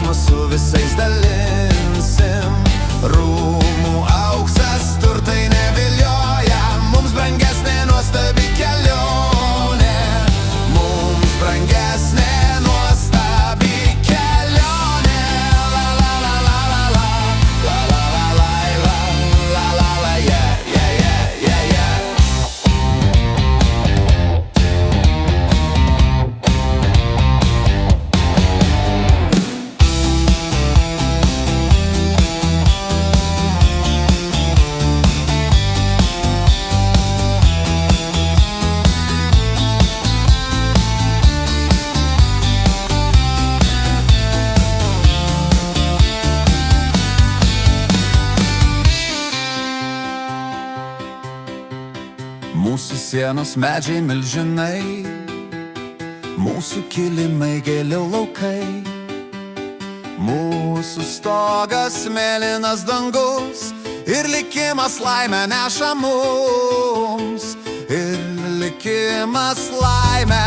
džiaugsmus su visais dalinsim. Rūmų auksas, turtai nevilioja, mums brangesnė nuostabi kelionė. Mums brangesnė nuostabi kelionė. La la la la la la, la la la la la, la la la, yeah, yeah, yeah, yeah, yeah. Mūsų sienos medžiai milžinai, mūsų kilimai gėlių laukai, mūsų stogas mėlynas dangus, ir likimas laimę neša mums, ir likimas laimę